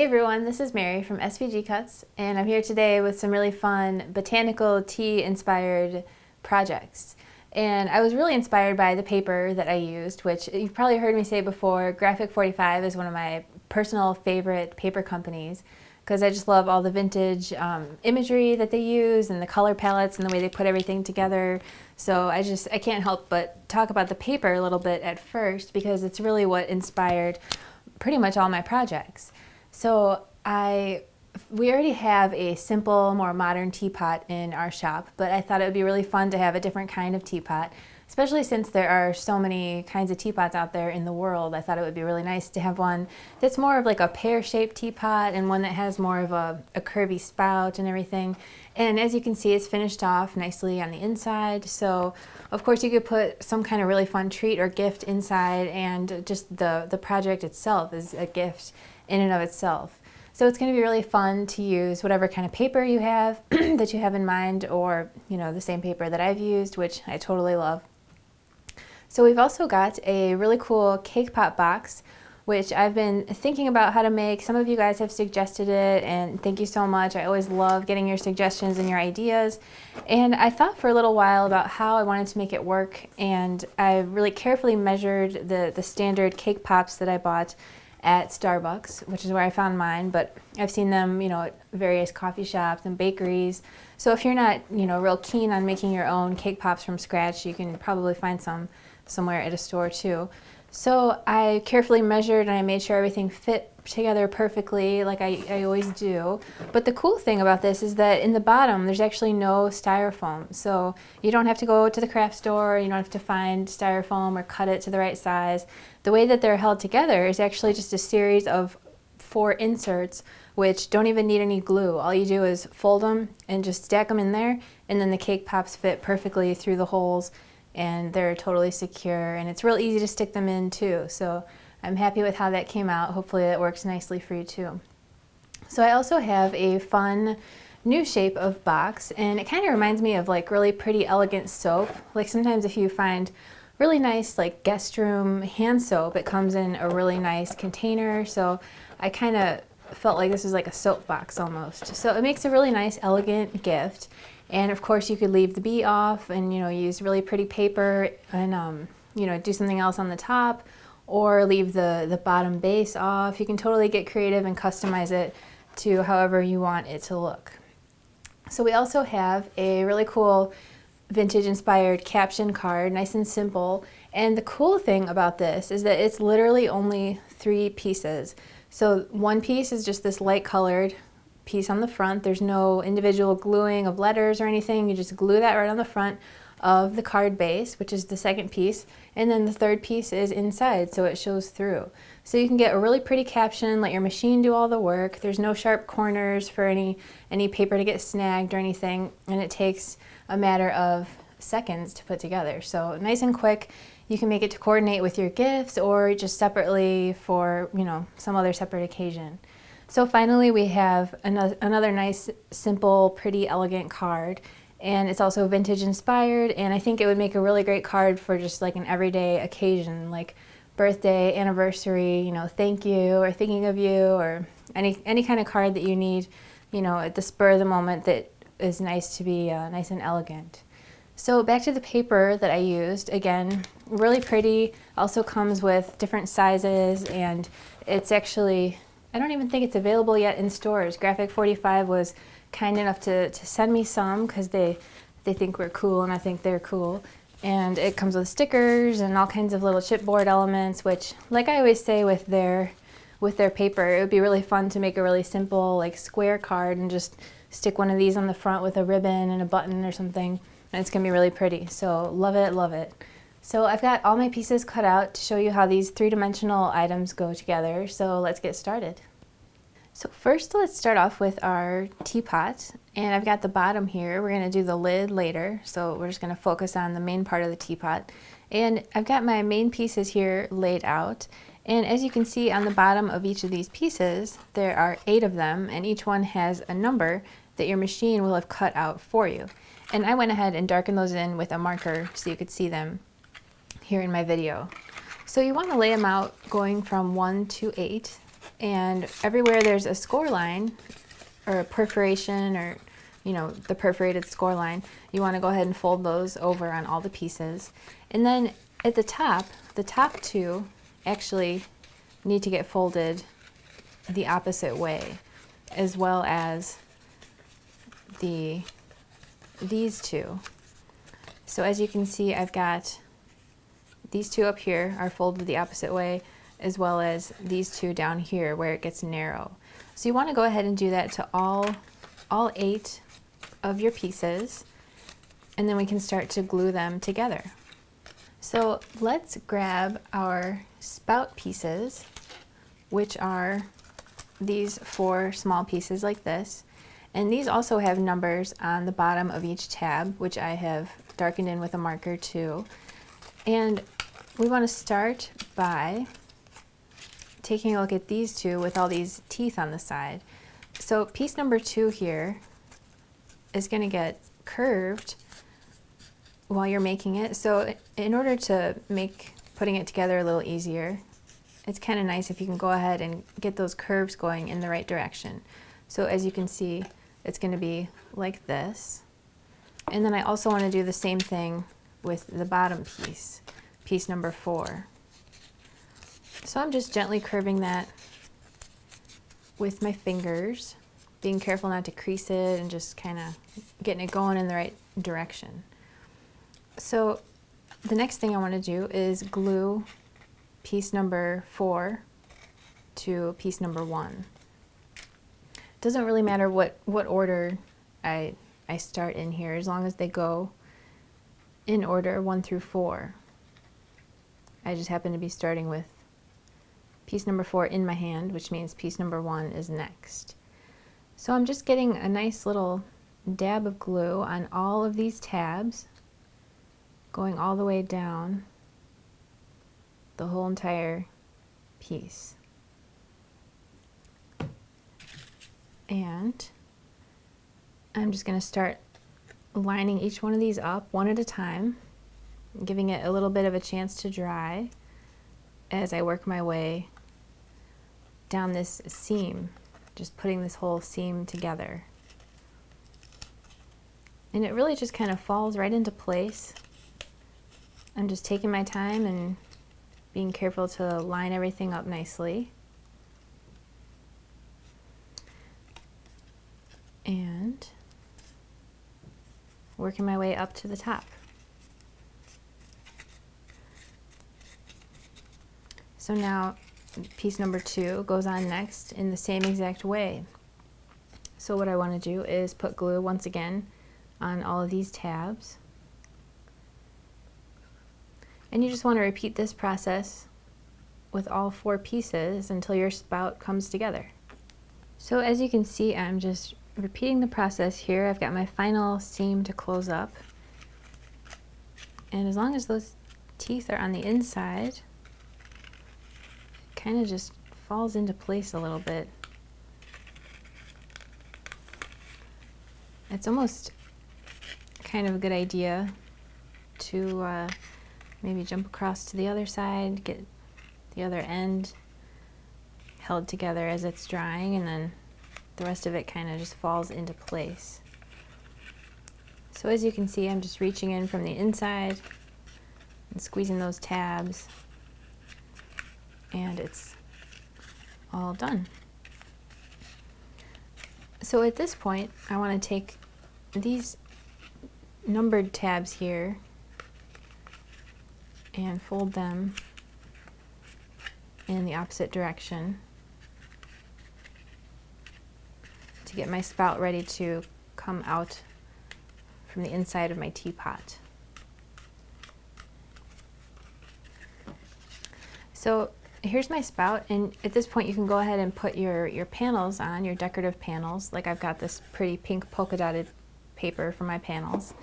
Hey everyone, this is Mary from SVG Cuts, and I'm here today with some really fun botanical tea inspired projects. And I was really inspired by the paper that I used, which you've probably heard me say before. Graphic 45 is one of my personal favorite paper companies because I just love all the vintage imagery that they use and the color palettes and the way they put everything together. So I can't help but talk about the paper a little bit at first because it's really what inspired pretty much all my projects. So we already have a simple, more modern teapot in our shop, but I thought it would be really fun to have a different kind of teapot, especially since there are so many kinds of teapots out there in the world. I thought it would be really nice to have one that's more of like a pear-shaped teapot and one that has more of a curvy spout and everything. And as you can see, it's finished off nicely on the inside. So of course you could put some kind of really fun treat or gift inside, and just the project itself is a gift in and of itself. So it's going to be really fun to use whatever kind of paper you have that you have in mind, or the same paper that I've used, which I totally love. So we've also got a really cool cake pop box, which I've been thinking about how to make. Some of you guys have suggested it, and thank you so much. I always love getting your suggestions and your ideas. And I thought for a little while about how I wanted to make it work, and I really carefully measured the standard cake pops that I bought at Starbucks, which is where I found mine, but I've seen them, at various coffee shops and bakeries. So if you're not, real keen on making your own cake pops from scratch, you can probably find some somewhere at a store too. So I carefully measured and I made sure everything fit together perfectly, like I always do. But the cool thing about this is that in the bottom there's actually no styrofoam, so you don't have to go to the craft store, you don't have to find styrofoam or cut it to the right size. The way that they're held together is actually just a series of 4 inserts which don't even need any glue. All you do is fold them and just stack them in there, and then the cake pops fit perfectly through the holes and they're totally secure, and it's real easy to stick them in too. So I'm happy with how that came out. Hopefully that works nicely for you too. So I also have a fun new shape of box, and it kind of reminds me of like really pretty elegant soap. Like sometimes if you find really nice like guest room hand soap, it comes in a really nice container. So I kind of felt like this was like a soap box almost. So it makes a really nice elegant gift. And of course you could leave the bee off and use really pretty paper and do something else on the top, or leave the bottom base off. You can totally get creative and customize it to however you want it to look. So we also have a really cool vintage inspired caption card, nice and simple. And the cool thing about this is that it's literally only 3 pieces. So one piece is just this light colored piece on the front. There's no individual gluing of letters or anything. You just glue that right on the front of the card base, which is the second piece, and then the third piece is inside, so it shows through. So you can get a really pretty caption, let your machine do all the work. There's no sharp corners for any paper to get snagged or anything, and it takes a matter of seconds to put together. So nice and quick. You can make it to coordinate with your gifts or just separately for some other separate occasion. So finally we have another nice, simple, pretty, elegant card, and it's also vintage inspired, and I think it would make a really great card for just like an everyday occasion, like birthday, anniversary, thank you or thinking of you, or any kind of card that you need, at the spur of the moment that is nice to be nice and elegant. So back to the paper that I used, again, really pretty, also comes with different sizes, and it's actually, I don't even think it's available yet in stores. Graphic 45 was kind enough to send me some because they think we're cool and I think they're cool. And it comes with stickers and all kinds of little chipboard elements, which, like I always say with their paper, it would be really fun to make a really simple like square card and just stick one of these on the front with a ribbon and a button or something, and it's gonna be really pretty. So love it, love it. So I've got all my pieces cut out to show you how these 3-dimensional items go together, so let's get started. So first let's start off with our teapot, and I've got the bottom here. We're going to do the lid later, so we're just going to focus on the main part of the teapot. And I've got my main pieces here laid out, and as you can see on the bottom of each of these pieces there are 8 of them, and each one has a number that your machine will have cut out for you. And I went ahead and darkened those in with a marker so you could see them here in my video. So you want to lay them out going from 1 to 8. And everywhere there's a score line or a perforation, or the perforated score line, you want to go ahead and fold those over on all the pieces. And then at the top two actually need to get folded the opposite way, as well as these two. So as you can see, I've got these two up here are folded the opposite way, as well as these two down here where it gets narrow. So you want to go ahead and do that to all 8 of your pieces, and then we can start to glue them together. So let's grab our spout pieces, which are these 4 small pieces like this. And these also have numbers on the bottom of each tab, which I have darkened in with a marker too. And we want to start by taking a look at these two with all these teeth on the side. So piece number 2 here is going to get curved while you're making it. So in order to make putting it together a little easier, it's kind of nice if you can go ahead and get those curves going in the right direction. So as you can see, it's going to be like this. And then I also want to do the same thing with the bottom piece, piece number 4. So I'm just gently curving that with my fingers, being careful not to crease it, and just kind of getting it going in the right direction. So the next thing I want to do is glue piece number 4 to piece number 1. Doesn't really matter what order I start in here, as long as they go in order 1 through 4. I just happen to be starting with piece number 4 in my hand, which means piece number 1 is next. So I'm just getting a nice little dab of glue on all of these tabs, going all the way down the whole entire piece. And I'm just going to start lining each one of these up one at a time, giving it a little bit of a chance to dry as I work my way down this seam, just putting this whole seam together. And it really just kind of falls right into place. I'm just taking my time and being careful to line everything up nicely. And working my way up to the top. So now piece number 2 goes on next in the same exact way. So what I want to do is put glue once again on all of these tabs. And you just want to repeat this process with all 4 pieces until your spout comes together. So as you can see, I'm just repeating the process here. I've got my final seam to close up. And as long as those teeth are on the inside, it kind of just falls into place a little bit. It's almost kind of a good idea to maybe jump across to the other side, get the other end held together as it's drying, and then the rest of it kind of just falls into place. So as you can see, I'm just reaching in from the inside and squeezing those tabs, and it's all done. So at this point, I want to take these numbered tabs here and fold them in the opposite direction to get my spout ready to come out from the inside of my teapot. So here's my spout, and at this point you can go ahead and put your panels on, your decorative panels. Like I've got this pretty pink polka dotted paper for my panels.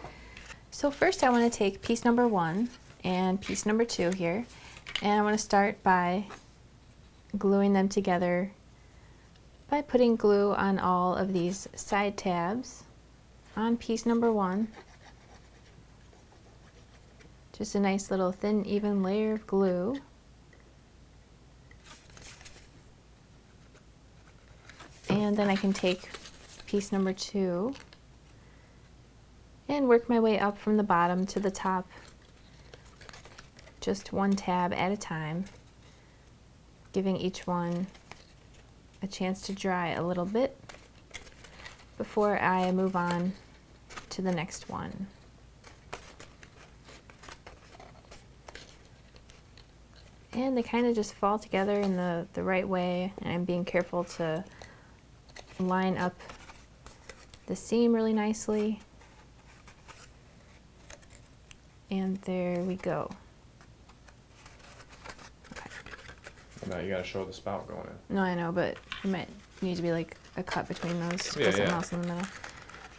So first I want to take piece number 1 and piece number 2 here, and I want to start by gluing them together by putting glue on all of these side tabs on piece number 1. Just a nice little thin, even layer of glue. And then I can take piece number 2 and work my way up from the bottom to the top, just one tab at a time, giving each one a chance to dry a little bit before I move on to the next one. And they kind of just fall together in the right way, and I'm being careful to line up the seam really nicely. And there we go. Okay. Now you gotta show the spout going in. No, I know, but it might need to be like a cut between those to put something else in the middle.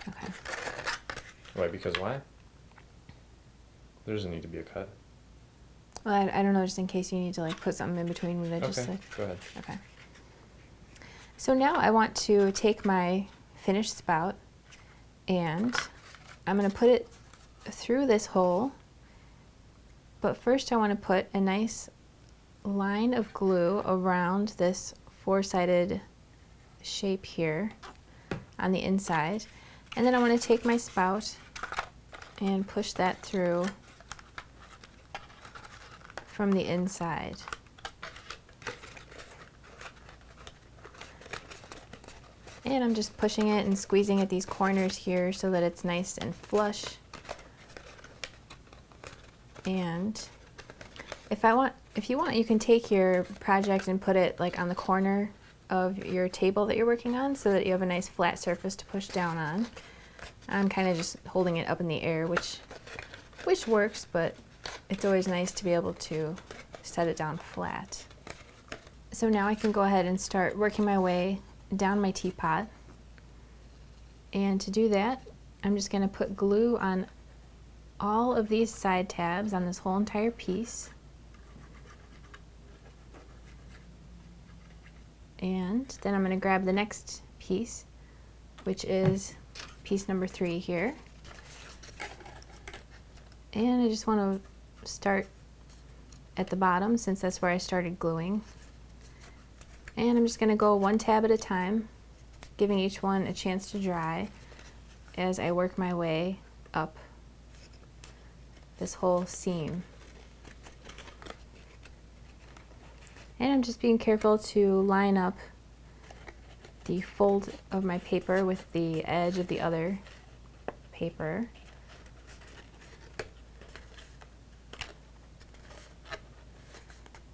Okay. Wait, because why? There doesn't need to be a cut. Well, I don't know, just in case you need to like put something in between what I just said. Go ahead. Okay. So now I want to take my finished spout and I'm going to put it through this hole, but first I want to put a nice line of glue around this four-sided shape here on the inside, and then I want to take my spout and push that through from the inside. And I'm just pushing it and squeezing at these corners here so that it's nice and flush. And if you want, you can take your project and put it like on the corner of your table that you're working on so that you have a nice flat surface to push down on. I'm kind of just holding it up in the air, which works, but it's always nice to be able to set it down flat. So now I can go ahead and start working my way down my teapot. And to do that, I'm just going to put glue on all of these side tabs on this whole entire piece. And then I'm going to grab the next piece, which is piece number 3 here. And I just want to start at the bottom since that's where I started gluing. And I'm just going to go one tab at a time, giving each one a chance to dry as I work my way up this whole seam. And I'm just being careful to line up the fold of my paper with the edge of the other paper.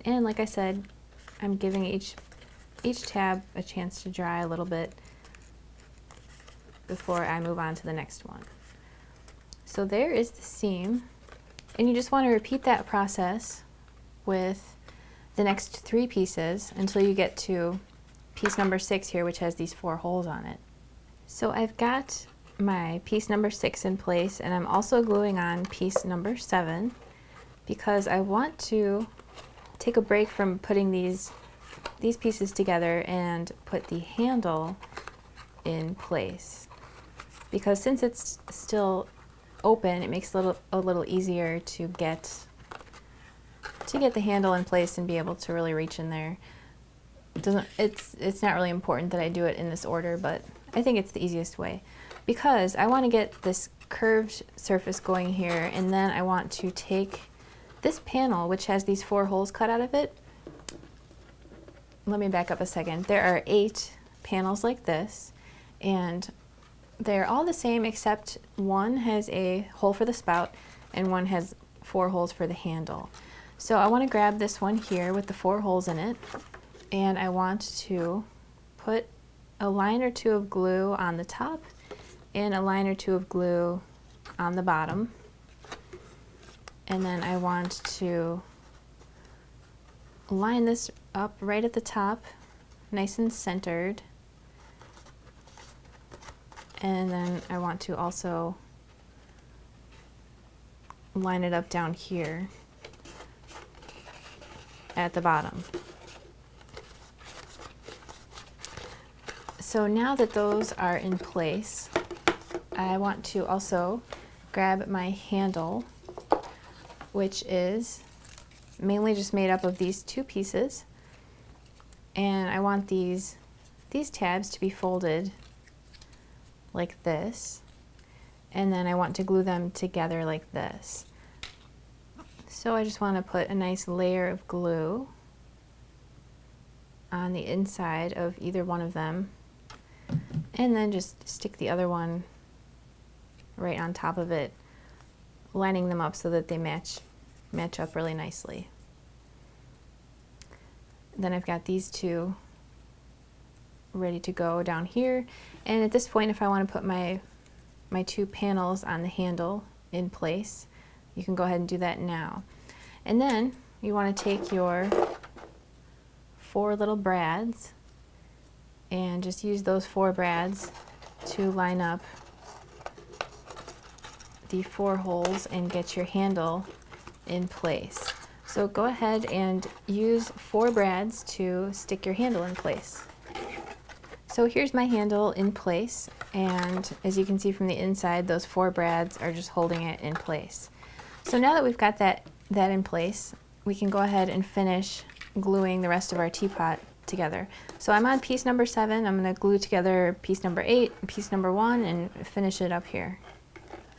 And like I said, I'm giving each tab a chance to dry a little bit before I move on to the next one. So there is the seam, and you just want to repeat that process with the next 3 pieces until you get to piece number 6 here, which has these 4 holes on it. So I've got my piece number 6 in place, and I'm also gluing on piece number 7 because I want to take a break from putting these pieces together and put the handle in place, because since it's still open, it makes it a little easier to get the handle in place and be able to really reach in there. It's not really important that I do it in this order, but I think it's the easiest way because I want to get this curved surface going here, and then I want to take this panel, which has these 4 holes cut out of it. Let me back up a second. There are 8 panels like this, and they're all the same except one has a hole for the spout and one has 4 holes for the handle. So I want to grab this one here with the 4 holes in it, and I want to put a line or 2 of glue on the top and a line or 2 of glue on the bottom. And then I want to line this up right at the top, nice and centered. And then I want to also line it up down here at the bottom. So now that those are in place, I want to also grab my handle, which is mainly just made up of these 2 pieces, and I want these these tabs to be folded like this, and then I want to glue them together like this. So I just want to put a nice layer of glue on the inside of either one of them, and then just stick the other one right on top of it, lining them up so that they match up really nicely. Then I've got these two ready to go down here, and at this point, if I want to put my two panels on the handle in place, you can go ahead and do that now. And then you want to take your 4 little brads and just use those 4 brads to line up the 4 holes and get your handle in place. So go ahead and use 4 brads to stick your handle in place. So here's my handle in place, and as you can see from the inside, those 4 brads are just holding it in place. So now that we've got that in place, we can go ahead and finish gluing the rest of our teapot together. So I'm on piece number 7. I'm going to glue together piece number 8 and piece number 1 and finish it up here.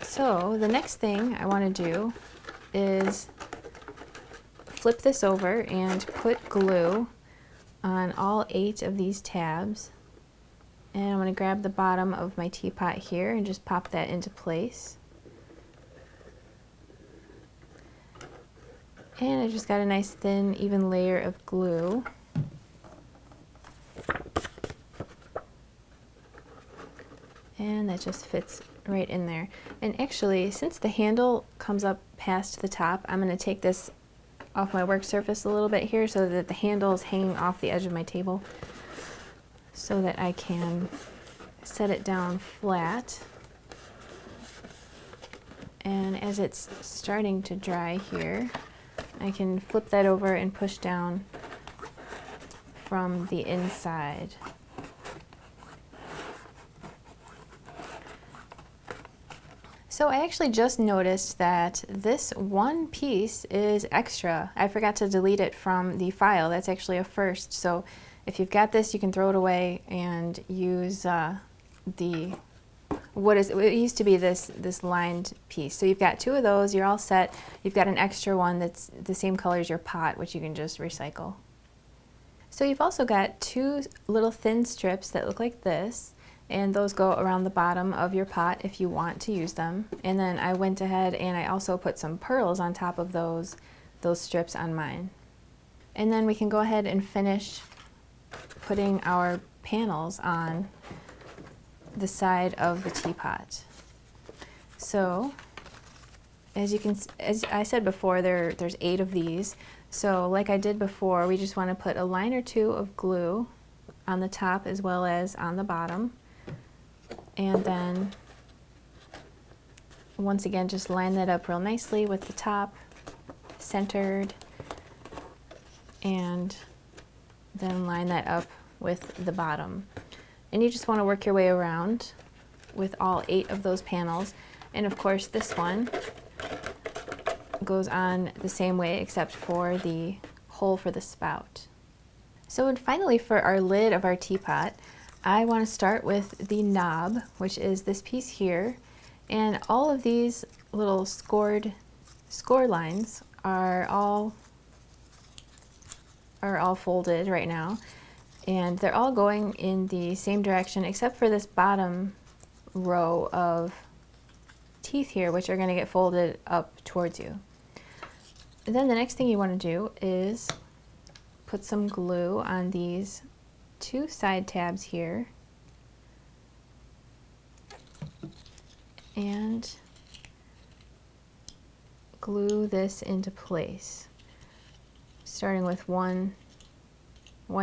So the next thing I want to do is flip this over and put glue on all 8 of these tabs. And I'm going to grab the bottom of my teapot here and just pop that into place. And I just got a nice thin, even layer of glue. And that just fits right in there. And actually, since the handle comes up past the top, I'm going to take this off my work surface a little bit here so that the handle is hanging off the edge of my table, so that I can set it down flat. And as it's starting to dry here, I can flip that over and push down from the inside. So I actually just noticed that this one piece is extra. I forgot to delete it from the file. That's actually a first. So if you've got this, you can throw it away and use it used to be this lined piece. So you've got 2 of those, you're all set. You've got an extra one that's the same color as your pot, which you can just recycle. So you've also got 2 little thin strips that look like this, and those go around the bottom of your pot if you want to use them. And then I went ahead and I also put some pearls on top of those strips on mine. And then we can go ahead and finish putting our panels on the side of the teapot. So as I said before, there's 8 of these. So like I did before, we just want to put a line or 2 of glue on the top as well as on the bottom. And then once again, just line that up real nicely with the top centered, and then line that up with the bottom. And you just want to work your way around with all 8 of those panels. And of course this one goes on the same way except for the hole for the spout. So and finally, for our lid of our teapot, I want to start with the knob, which is this piece here. And all of these little score lines are all folded right now. And they're all going in the same direction except for this bottom row of teeth here, which are going to get folded up towards you. And then the next thing you want to do is put some glue on these 2 side tabs here, and glue this into place, starting with one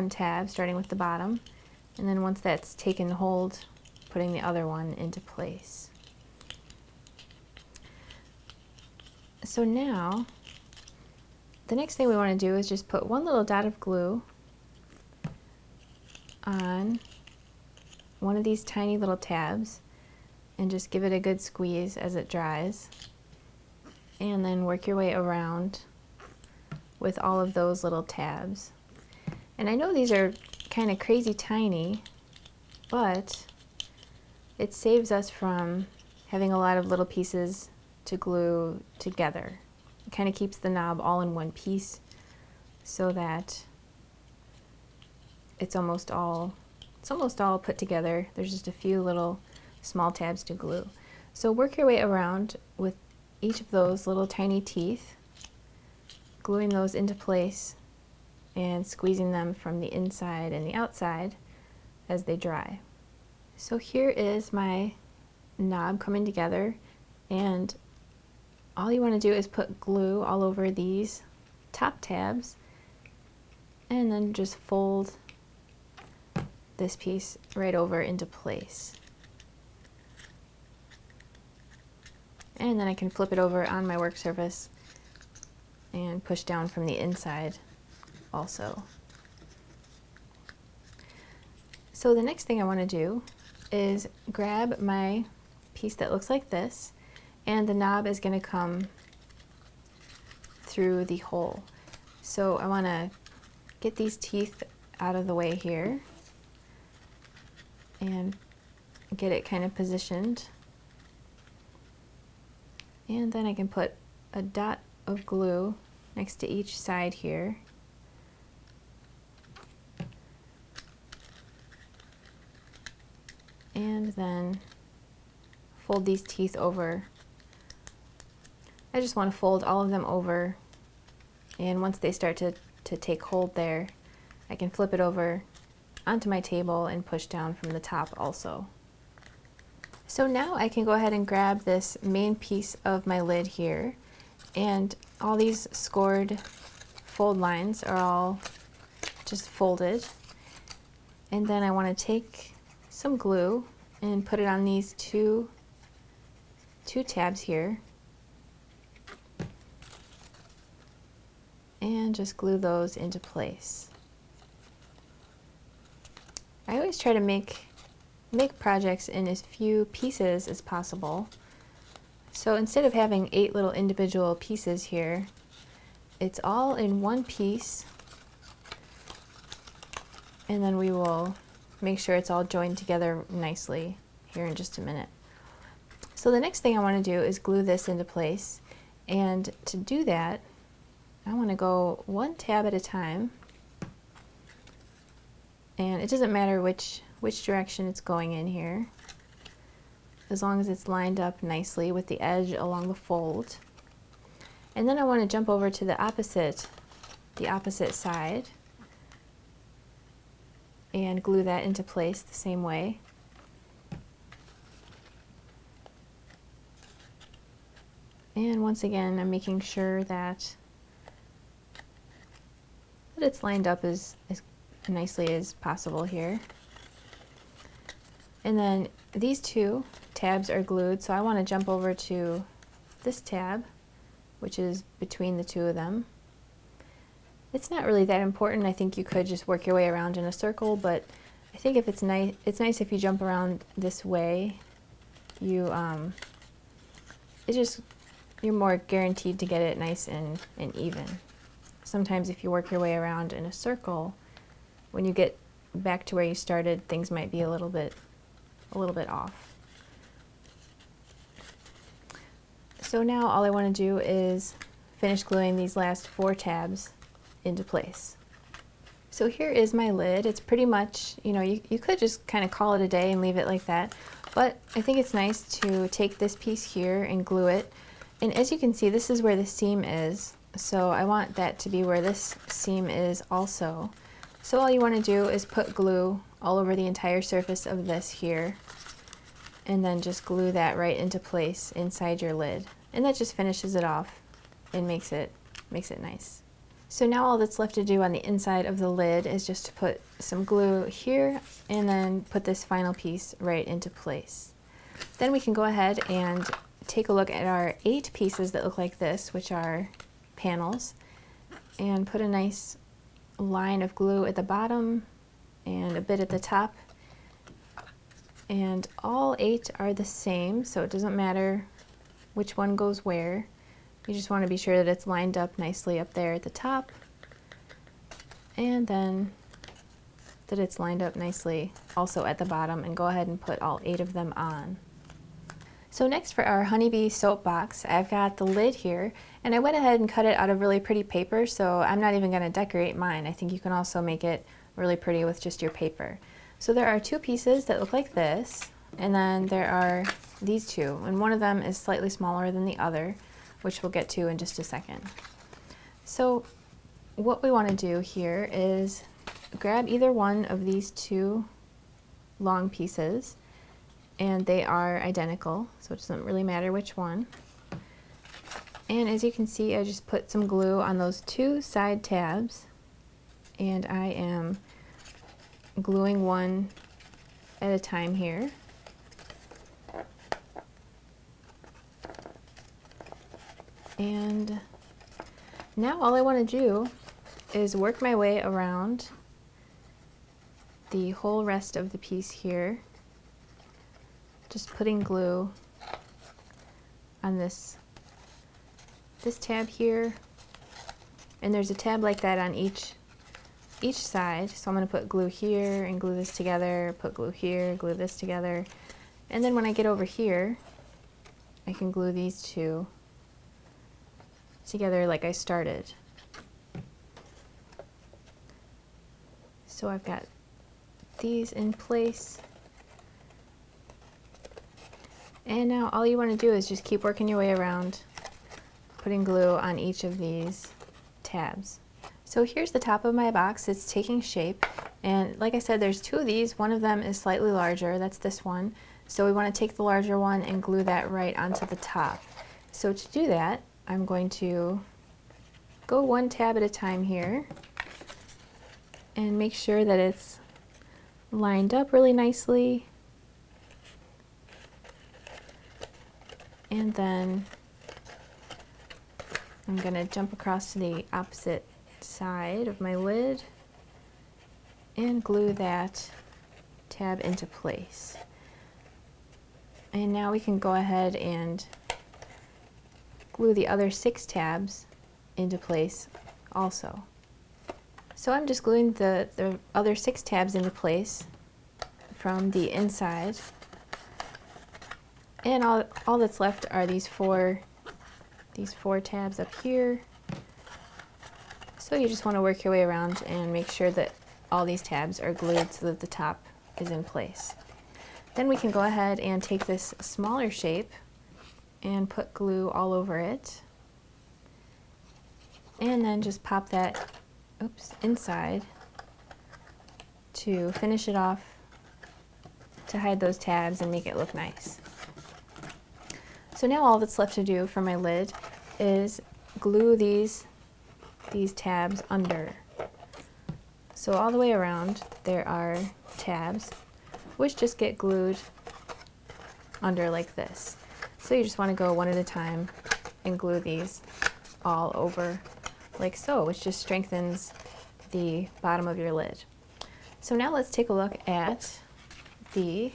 tab, starting with the bottom, and then once that's taken hold, putting the other one into place. So now the next thing we want to do is just put one little dot of glue on one of these tiny little tabs and just give it a good squeeze as it dries, and then work your way around with all of those little tabs. And I know these are kind of crazy tiny, but it saves us from having a lot of little pieces to glue together. It kind of keeps the knob all in one piece so that it's almost all put together. There's just a few little small tabs to glue. So work your way around with each of those little tiny teeth, gluing those into place and squeezing them from the inside and the outside as they dry. So here is my knob coming together, and all you want to do is put glue all over these top tabs and then just fold this piece right over into place. And then I can flip it over on my work surface and push down from the inside also. So the next thing I want to do is grab my piece that looks like this, and the knob is going to come through the hole. So I want to get these teeth out of the way here and get it kind of positioned. And then I can put a dot of glue next to each side here. And then fold these teeth over. I just want to fold all of them over, and once they start to take hold there, I can flip it over onto my table and push down from the top also. So now I can go ahead and grab this main piece of my lid here, and all these scored fold lines are all just folded, and then I want to take some glue and put it on these two tabs here, and just glue those into place. I always try to make projects in as few pieces as possible. So instead of having 8 little individual pieces here, it's all in one piece, and then we will make sure it's all joined together nicely here in just a minute. So the next thing I want to do is glue this into place, and to do that I want to go one tab at a time, and it doesn't matter which direction it's going in here, as long as it's lined up nicely with the edge along the fold. And then I want to jump over to the opposite side and glue that into place the same way. And once again, I'm making sure that it's lined up as nicely as possible here. And then these two tabs are glued, so I want to jump over to this tab, which is between the two of them. It's not really that important. I think you could just work your way around in a circle, but I think if it's nice if you jump around this way. You're more guaranteed to get it nice and even. Sometimes if you work your way around in a circle, when you get back to where you started, things might be a little bit off. So now all I want to do is finish gluing these last 4 tabs into place. So here is my lid. It's pretty much, you could just kind of call it a day and leave it like that, but I think it's nice to take this piece here and glue it. And as you can see, this is where the seam is, so I want that to be where this seam is also. So all you want to do is put glue all over the entire surface of this here, and then just glue that right into place inside your lid. And that just finishes it off and makes it nice. So now all that's left to do on the inside of the lid is just to put some glue here and then put this final piece right into place. Then we can go ahead and take a look at our 8 pieces that look like this, which are panels, and put a nice line of glue at the bottom and a bit at the top. And all 8 are the same, so it doesn't matter which one goes where. You just want to be sure that it's lined up nicely up there at the top, and then that it's lined up nicely also at the bottom, and go ahead and put all 8 of them on. So next for our Honeybee Soap Box, I've got the lid here, and I went ahead and cut it out of really pretty paper, so I'm not even going to decorate mine. I think you can also make it really pretty with just your paper. So there are 2 pieces that look like this, and then there are these 2, and one of them is slightly smaller than the other, which we'll get to in just a second. So what we want to do here is grab either one of these 2 long pieces, and they are identical, so it doesn't really matter which one. And as you can see, I just put some glue on those 2 side tabs, and I am gluing one at a time here. And now all I want to do is work my way around the whole rest of the piece here, just putting glue on this tab here, and there's a tab like that on each side. So I'm going to put glue here and glue this together, put glue here, glue this together, and then when I get over here, I can glue these 2 together like I started. So I've got these in place. And now all you want to do is just keep working your way around, putting glue on each of these tabs. So here's the top of my box. It's taking shape, and like I said, there's 2 of these. One of them is slightly larger, that's this one. So we want to take the larger one and glue that right onto the top. So to do that, I'm going to go 1 tab at a time here and make sure that it's lined up really nicely. And then I'm going to jump across to the opposite side of my lid and glue that tab into place. And now we can go ahead and glue the other 6 tabs into place also. So I'm just gluing the other 6 tabs into place from the inside. And all that's left are these four tabs up here. So you just want to work your way around and make sure that all these tabs are glued so that the top is in place. Then we can go ahead and take this smaller shape and put glue all over it. And then just pop that inside to finish it off, to hide those tabs and make it look nice. So now all that's left to do for my lid is glue these tabs under. So all the way around there are tabs which just get glued under like this. So you just want to go 1 at a time and glue these all over like so, which just strengthens the bottom of your lid. So now let's take a look at the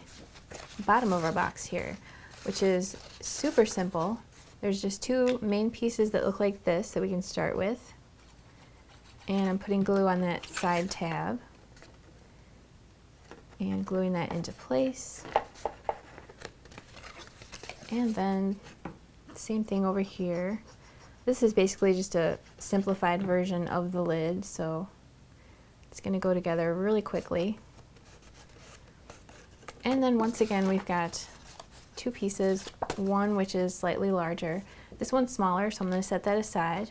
bottom of our box here, which is super simple. There's just 2 main pieces that look like this that we can start with. And I'm putting glue on that side tab and gluing that into place. And then same thing over here. This is basically just a simplified version of the lid, so it's going to go together really quickly. And then once again we've got 2 pieces, one which is slightly larger. This one's smaller, so I'm going to set that aside.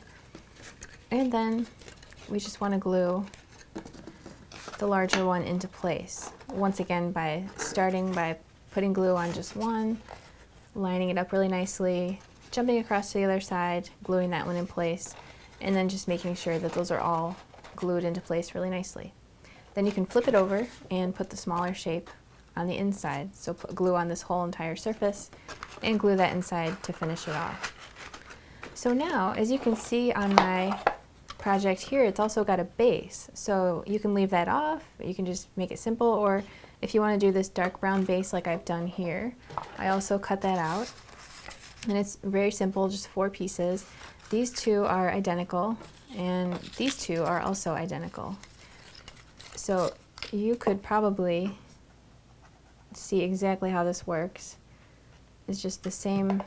And then we just want to glue the larger one into place. Once again, by starting by putting glue on just one, lining it up really nicely, jumping across to the other side, gluing that one in place, and then just making sure that those are all glued into place really nicely. Then you can flip it over and put the smaller shape on the inside. So put glue on this whole entire surface and glue that inside to finish it off. So now, as you can see on my project here, it's also got a base. So you can leave that off, you can just make it simple, or if you want to do this dark brown base like I've done here, I also cut that out. And it's very simple, just 4 pieces. These 2 are identical, and these 2 are also identical. So you could probably see exactly how this works. It's just the same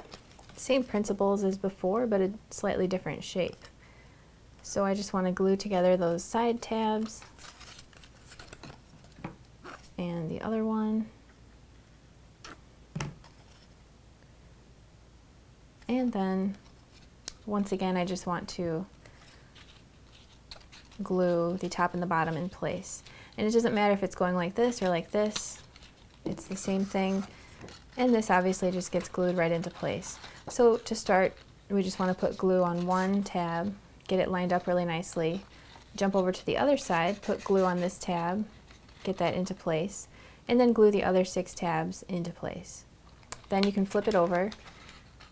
principles as before, but a slightly different shape. So I just want to glue together those side tabs and the other one. And then once again, I just want to glue the top and the bottom in place. And it doesn't matter if it's going like this or like this, it's the same thing. And this obviously just gets glued right into place. So to start, we just want to put glue on one tab, get it lined up really nicely, jump over to the other side, put glue on this tab, get that into place, and then glue the other 6 tabs into place. Then you can flip it over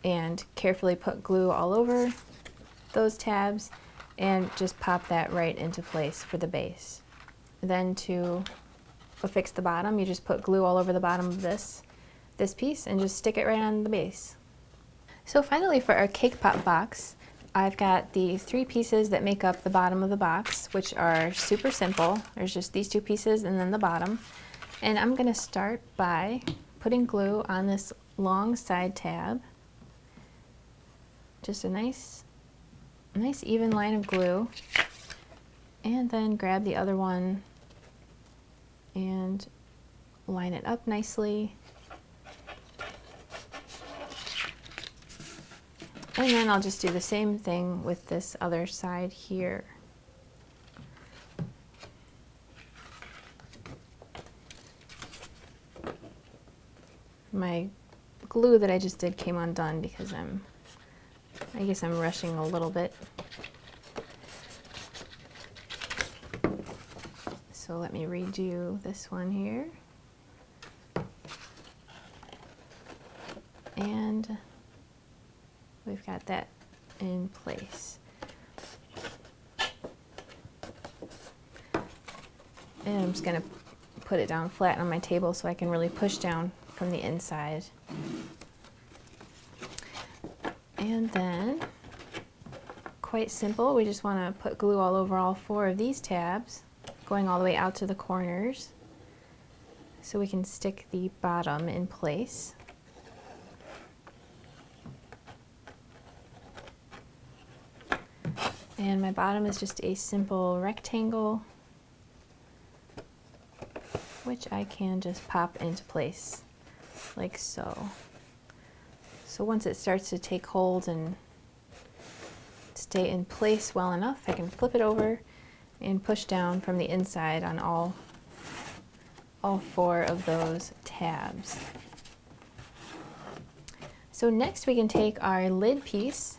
and carefully put glue all over those tabs and just pop that right into place for the base. Then to affix the bottom, you just put glue all over the bottom of this piece and just stick it right on the base. So finally, for our cake pop box, I've got the 3 pieces that make up the bottom of the box, which are super simple. There's just these 2 pieces and then the bottom. And I'm going to start by putting glue on this long side tab. Just a nice even line of glue, and then grab the other one and line it up nicely. And then I'll just do the same thing with this other side here. My glue that I just did came undone because I guess I'm rushing a little bit. So let me redo this one here. And we've got that in place. And I'm just going to put it down flat on my table so I can really push down from the inside. And then, quite simple, we just want to put glue all over all 4 of these tabs, going all the way out to the corners, so we can stick the bottom in place. And my bottom is just a simple rectangle, which I can just pop into place like so. So once it starts to take hold and stay in place well enough, I can flip it over and push down from the inside on all 4 of those tabs. So next we can take our lid piece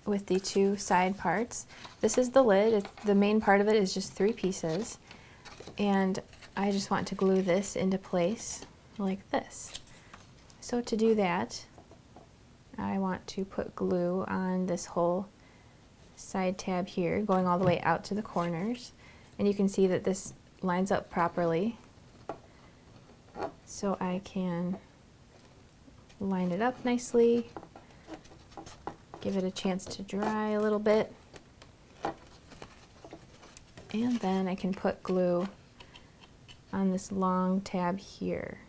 with the 2 side parts. This is the lid. The main part of it is just 3 pieces. And I just want to glue this into place like this. So to do that, I want to put glue on this whole side tab here, going all the way out to the corners. And you can see that this lines up properly. So I can line it up nicely, give it a chance to dry a little bit, and then I can put glue on this long tab here.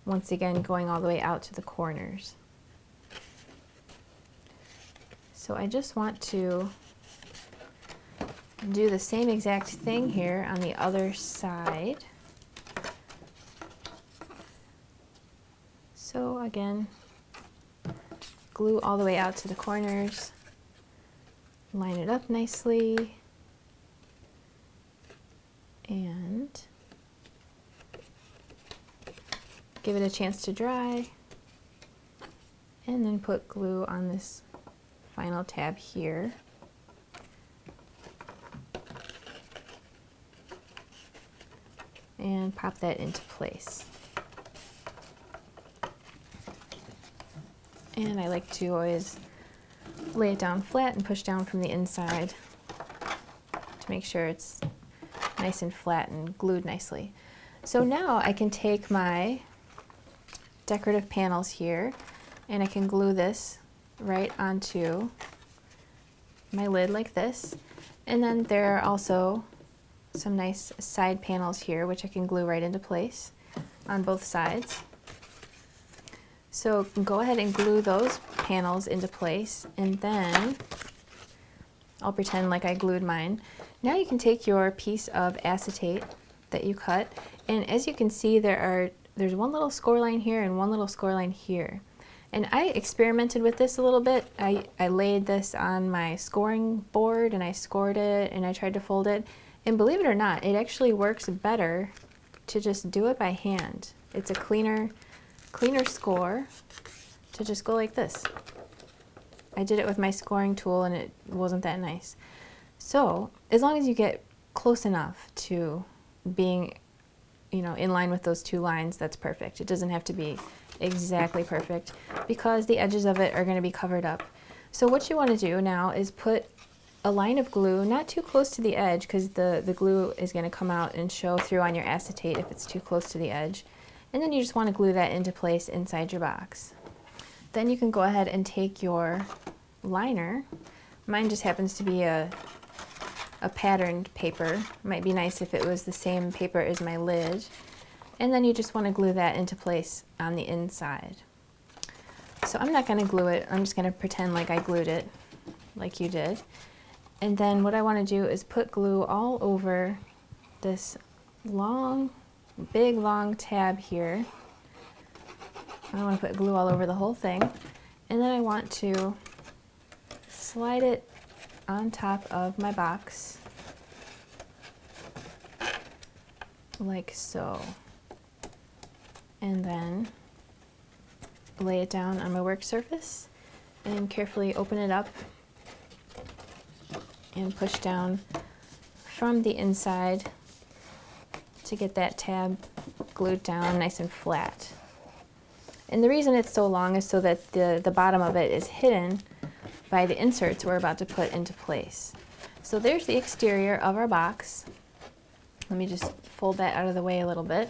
Once again, going all the way out to the corners. So I just want to do the same exact thing here on the other side. So again, glue all the way out to the corners, line it up nicely, and give it a chance to dry, and then put glue on this final tab here. And pop that into place. And I like to always lay it down flat and push down from the inside to make sure it's nice and flat and glued nicely. So now I can take my decorative panels here and I can glue this right onto my lid like this. And then there are also some nice side panels here, which I can glue right into place on both sides. So go ahead and glue those panels into place, and then I'll pretend like I glued mine. Now you can take your piece of acetate that you cut, and as you can see there's one little score line here and one little score line here. And I experimented with this a little bit. I laid this on my scoring board and I scored it and I tried to fold it. And believe it or not, it actually works better to just do it by hand. It's a cleaner score to just go like this. I did it with my scoring tool and it wasn't that nice. So as long as you get close enough to being, in line with those two lines, that's perfect. It doesn't have to be exactly perfect because the edges of it are going to be covered up. So what you want to do now is put a line of glue not too close to the edge, because the glue is going to come out and show through on your acetate if it's too close to the edge. And then you just want to glue that into place inside your box. Then you can go ahead and take your liner. Mine just happens to be a patterned paper. Might be nice if it was the same paper as my lid. And then you just want to glue that into place on the inside. So I'm not going to glue it. I'm just going to pretend like I glued it, like you did. And then what I want to do is put glue all over this big long tab here. I want to put glue all over the whole thing. And then I want to slide it on top of my box, like so. And then lay it down on my work surface and carefully open it up and push down from the inside to get that tab glued down nice and flat. And the reason it's so long is so that the bottom of it is hidden by the inserts we're about to put into place. So there's the exterior of our box. Let me just fold that out of the way a little bit.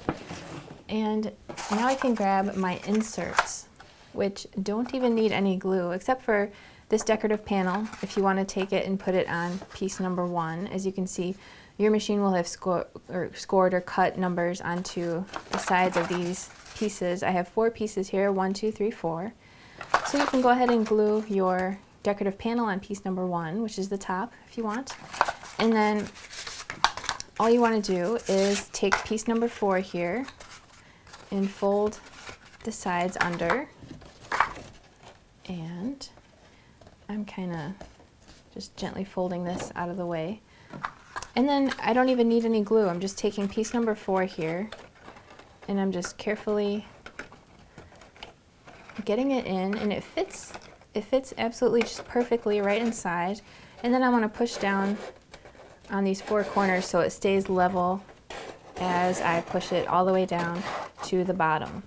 And now I can grab my inserts, which don't even need any glue except for this decorative panel. If you want to take it and put it on piece number 1, as you can see, your machine will have scored or cut numbers onto the sides of these pieces. I have 4 pieces here, 1, 2, 3, 4. So you can go ahead and glue your decorative panel on piece number 1, which is the top if you want. And then all you want to do is take piece number 4 here and fold the sides under. And I'm kind of just gently folding this out of the way. And then I don't even need any glue. I'm just taking piece number 4 here and I'm just carefully getting it in, and it fits absolutely just perfectly right inside. And then I want to push down on these 4 corners so it stays level as I push it all the way down to the bottom.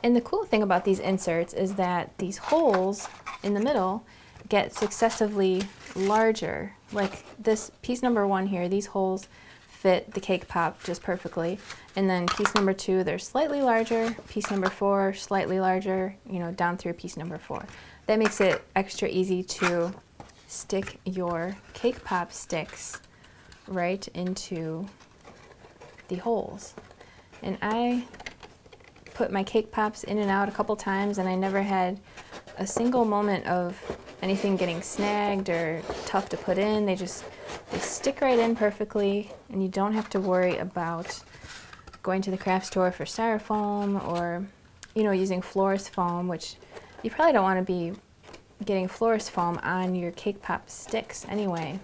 And the cool thing about these inserts is that these holes in the middle get successively larger. Like this piece number 1 here, these holes fit the cake pop just perfectly. And then piece number 2, they're slightly larger. Piece number 4, slightly larger, down through piece number 4. That makes it extra easy to stick your cake pop sticks right into the holes. And I put my cake pops in and out a couple times, and I never had a single moment of anything getting snagged or tough to put in. They stick right in perfectly, and you don't have to worry about going to the craft store for styrofoam or using florist foam, which you probably don't want to be getting florist foam on your cake pop sticks anyway.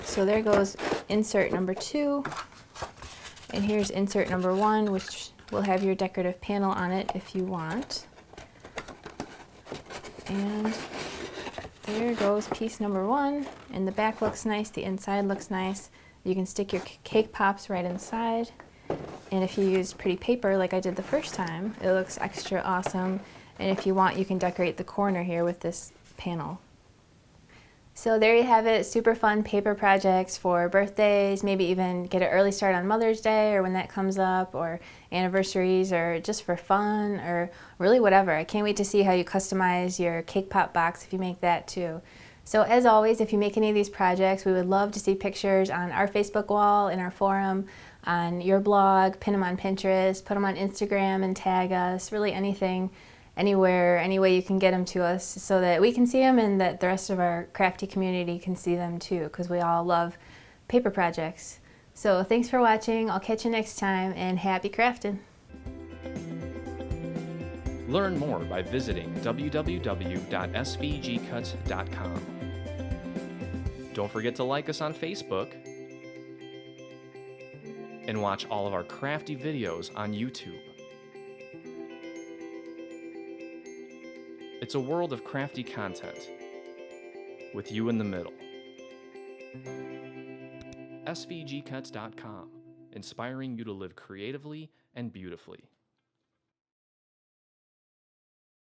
So there goes insert number 2, and here's insert number 1, which will have your decorative panel on it if you want. And there goes piece number 1, and the back looks nice, the inside looks nice. You can stick your cake pops right inside, and if you use pretty paper like I did the first time, it looks extra awesome. And if you want, you can decorate the corner here with this panel. So there you have it, super fun paper projects for birthdays, maybe even get an early start on Mother's Day or when that comes up, or anniversaries, or just for fun, or really whatever. I can't wait to see how you customize your cake pop box if you make that too. So as always, if you make any of these projects, we would love to see pictures on our Facebook wall, in our forum, on your blog, pin them on Pinterest, put them on Instagram and tag us, really anything, anywhere, any way you can get them to us so that we can see them and that the rest of our crafty community can see them too, because we all love paper projects. So thanks for watching. I'll catch you next time, and happy crafting. Learn more by visiting www.svgcuts.com. Don't forget to like us on Facebook and watch all of our crafty videos on YouTube. It's a world of crafty content with you in the middle. SVGcuts.com, inspiring you to live creatively and beautifully.